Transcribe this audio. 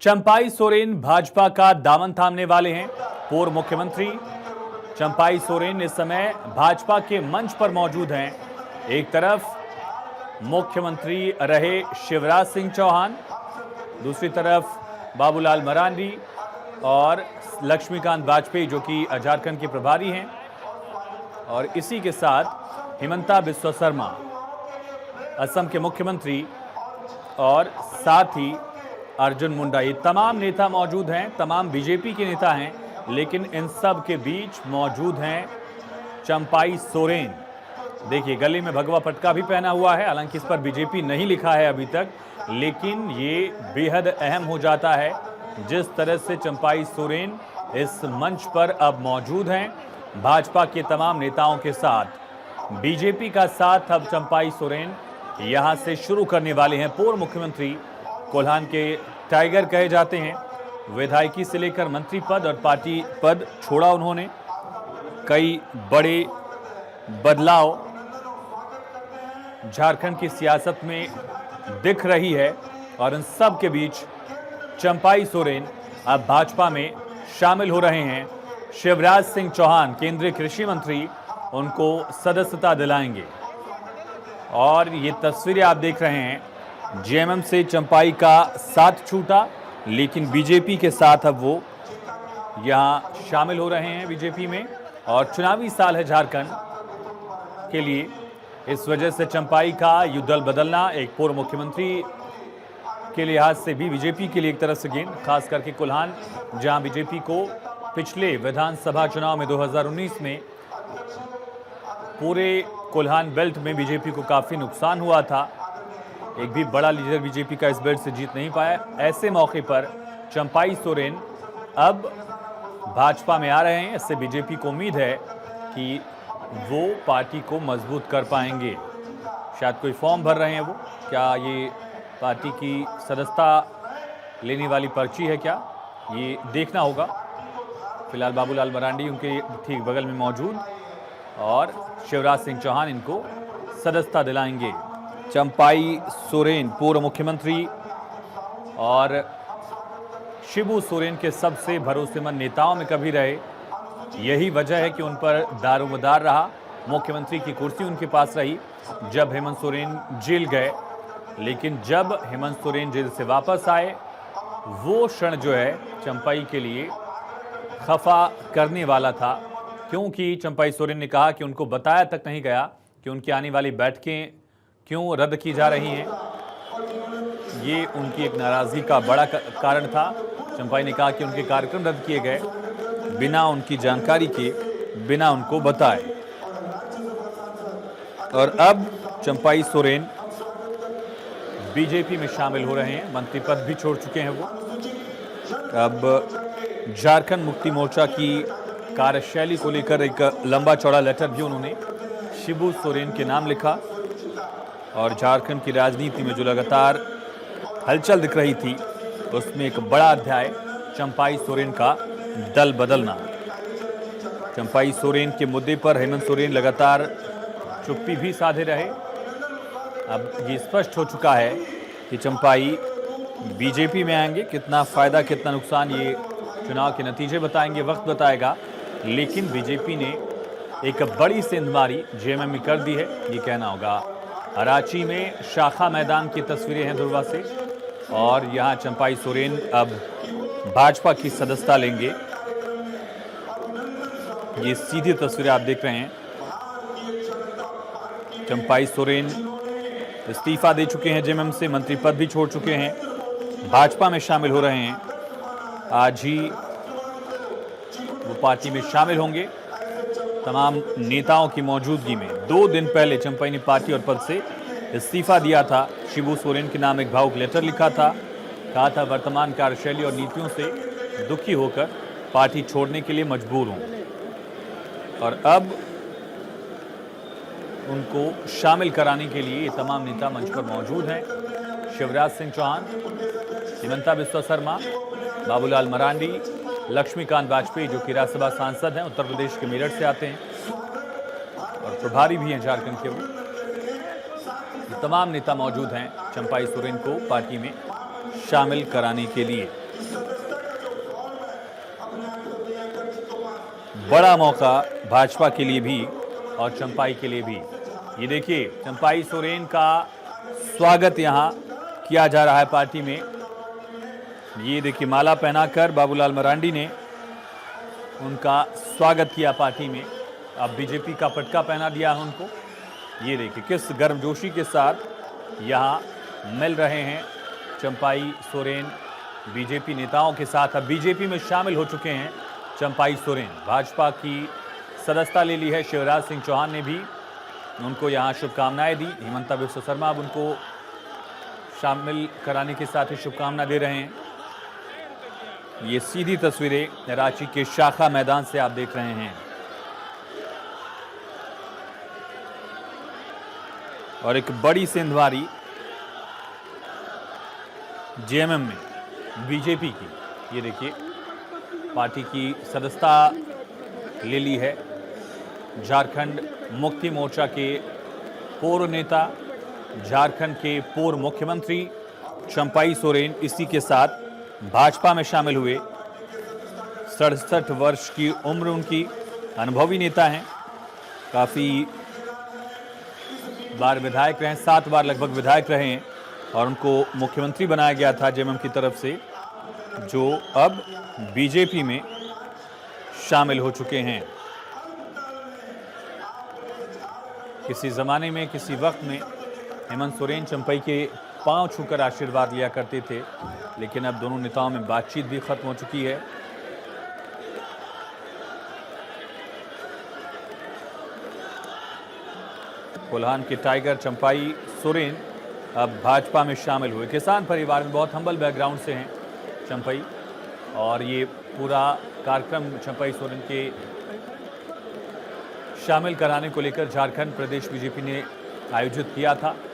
चंपाई सोरेन भाजपा का दामन थामने वाले हैं। पूर्व मुख्यमंत्री चंपाई सोरेन इस समय भाजपा के मंच पर मौजूद हैं। एक तरफ मुख्यमंत्री रहे शिवराज सिंह चौहान, दूसरी तरफ बाबूलाल मरांडी और लक्ष्मीकांत वाजपेयी जो कि झारखंड के प्रभारी हैं, और इसी के साथ हिमंता बिस्वा शर्मा असम के मुख्यमंत्री और साथ ही अर्जुन मुंडा। ये तमाम नेता मौजूद हैं, तमाम बीजेपी के नेता हैं, लेकिन इन सब के बीच मौजूद हैं चंपाई सोरेन। देखिए गले में भगवा पटका भी पहना हुआ है, हालांकि इस पर बीजेपी नहीं लिखा है अभी तक, लेकिन ये बेहद अहम हो जाता है जिस तरह से चंपाई सोरेन इस मंच पर अब मौजूद हैं भाजपा के तमाम नेताओं के साथ। बीजेपी का साथ अब चंपाई सोरेन यहां से शुरू करने वाले हैं। पूर्व मुख्यमंत्री कोल्हान के टाइगर कहे जाते हैं, विधायकी से लेकर मंत्री पद और पार्टी पद छोड़ा उन्होंने। कई बड़े बदलाव झारखंड की सियासत में दिख रही है और इन सब के बीच चंपाई सोरेन अब भाजपा में शामिल हो रहे हैं। शिवराज सिंह चौहान केंद्रीय कृषि मंत्री उनको सदस्यता दिलाएंगे। और ये तस्वीरें आप देख रहे हैं, जेएमएम से चंपाई का साथ छूटा, लेकिन बीजेपी के साथ अब वो यहां शामिल हो रहे हैं बीजेपी में। और चुनावी साल है झारखंड के लिए, इस वजह से चंपाई का युद्धल बदलना एक पूर्व मुख्यमंत्री के लिहाज से भी बीजेपी के लिए एक तरह से गेंद, खास करके कोल्हान जहां बीजेपी को पिछले विधानसभा चुनाव में 2019 में पूरे कोल्हान बेल्ट में बीजेपी को काफी नुकसान हुआ था। एक भी बड़ा लीडर बीजेपी का इस बेल्ट से जीत नहीं पाया। ऐसे मौके पर चंपाई सोरेन अब भाजपा में आ रहे हैं। इससे बीजेपी को उम्मीद है कि वो पार्टी को मजबूत कर पाएंगे। शायद कोई फॉर्म भर रहे हैं वो, क्या ये पार्टी की सदस्यता लेने वाली पर्ची है, क्या ये देखना होगा। फिलहाल बाबूलाल मरांडी उनके ठीक बगल में मौजूद और शिवराज सिंह चौहान इनको सदस्यता दिलाएंगे। चंपाई सोरेन पूर्व मुख्यमंत्री और शिबू सोरेन के सबसे भरोसेमंद नेताओं में कभी रहे। यही वजह है कि उन पर दारोमदार रहा। मुख्यमंत्री की कुर्सी उनके पास रही जब हेमंत सोरेन जेल गए, लेकिन जब हेमंत सोरेन जेल से वापस आए, वो क्षण जो है चंपाई के लिए खफा करने वाला था, क्योंकि चंपाई सोरेन ने कहा कि उनको बताया तक नहीं गया कि उनकी आने वाली बैठकें क्यों रद्द की जा रही हैं। ये उनकी एक नाराजगी का बड़ा कारण था। चंपाई ने कहा कि उनके कार्यक्रम रद्द किए गए बिना उनकी जानकारी के, बिना उनको बताए। और अब चंपाई सोरेन बीजेपी में शामिल हो रहे हैं, मंत्री पद भी छोड़ चुके हैं वो। अब झारखंड मुक्ति मोर्चा की कार्यशैली को लेकर एक लंबा चौड़ा लेटर भी उन्होंने शिबू सोरेन के नाम लिखा। और झारखंड की राजनीति में जो लगातार हलचल दिख रही थी, उसमें एक बड़ा अध्याय चंपाई सोरेन का दल बदलना। चंपाई सोरेन के मुद्दे पर हेमंत सोरेन लगातार चुप्पी भी साधे रहे। अब ये स्पष्ट हो चुका है कि चंपाई बीजेपी में आएंगे। कितना फायदा कितना नुकसान ये चुनाव के नतीजे बताएंगे, वक्त बताएगा। लेकिन बीजेपी ने एक बड़ी सेंध मारी जेएमएम में कर दी है, ये कहना होगा। रांची में शाखा मैदान की तस्वीरें हैं दुर्वा से, और यहां चंपाई सोरेन अब भाजपा की सदस्यता लेंगे। ये सीधी तस्वीरें आप देख रहे हैं। चंपाई सोरेन इस्तीफा दे चुके हैं जेएमएम से, मंत्री पद भी छोड़ चुके हैं, भाजपा में शामिल हो रहे हैं। आज ही वो पार्टी में शामिल होंगे तमाम नेताओं की मौजूदगी में। 2 दिन पहले चंपाई ने पार्टी और पद से इस्तीफा दिया था। शिबू सोरेन के नाम एक भावुक लेटर लिखा था, कहा था वर्तमान कार्यशैली और नीतियों से दुखी होकर पार्टी छोड़ने के लिए मजबूर हूं। और अब उनको शामिल कराने के लिए ये तमाम नेता मंच पर मौजूद हैं। शिवराज सिंह चौहान, हिमंता बिस्वा शर्मा, बाबूलाल मरांडी, लक्ष्मीकांत वाजपेयी जो कि राज्यसभा सांसद हैं, उत्तर प्रदेश के मेरठ से आते हैं और प्रभारी भी हैं झारखंड के। वो तमाम नेता मौजूद हैं चंपाई सोरेन को पार्टी में शामिल कराने के लिए। बड़ा मौका भाजपा के लिए भी और चंपाई के लिए भी। ये देखिए चंपाई सोरेन का स्वागत यहां किया जा रहा है पार्टी में। ये देखिए माला पहनाकर बाबूलाल मरांडी ने उनका स्वागत किया पार्टी में। अब बीजेपी का पटका पहना दिया है उनको। ये देखिए किस गर्मजोशी के साथ यहाँ मिल रहे हैं चंपाई सोरेन बीजेपी नेताओं के साथ। अब बीजेपी में शामिल हो चुके हैं चंपाई सोरेन। भाजपा की सदस्यता ले ली है शिवराज सिंह चौहान ने भी उनको यहाँ शुभकामनाएं दी। हिमंता बिस्वा शर्मा अब उनको शामिल कराने के साथ ही शुभकामना दे रहे हैं। ये सीधी तस्वीरें रांची के शाखा मैदान से आप देख रहे हैं। और एक बड़ी सेंधवारी जेएमएम में बीजेपी की। ये देखिए पार्टी की सदस्यता ले ली है झारखंड मुक्ति मोर्चा के पूर्व नेता, झारखंड के पूर्व मुख्यमंत्री चंपाई सोरेन इसी के साथ भाजपा में शामिल हुए। 67 वर्ष की उम्र उनकी, अनुभवी नेता हैं, काफ़ी बार विधायक रहे, 7 बार लगभग विधायक रहे हैं और उनको मुख्यमंत्री बनाया गया था जेएमएम की तरफ से, जो अब बीजेपी में शामिल हो चुके हैं। किसी ज़माने में, किसी वक्त में हेमंत सोरेन चंपाई के पांव छूकर आशीर्वाद लिया करते थे, लेकिन अब दोनों नेताओं में बातचीत भी खत्म हो चुकी है। कोल्हान के टाइगर चंपाई सोरेन अब भाजपा में शामिल हुए। किसान परिवार में बहुत हम्बल बैकग्राउंड से हैं चंपाई, और ये पूरा कार्यक्रम चंपाई सोरेन के शामिल कराने को लेकर झारखंड प्रदेश बीजेपी ने आयोजित किया था।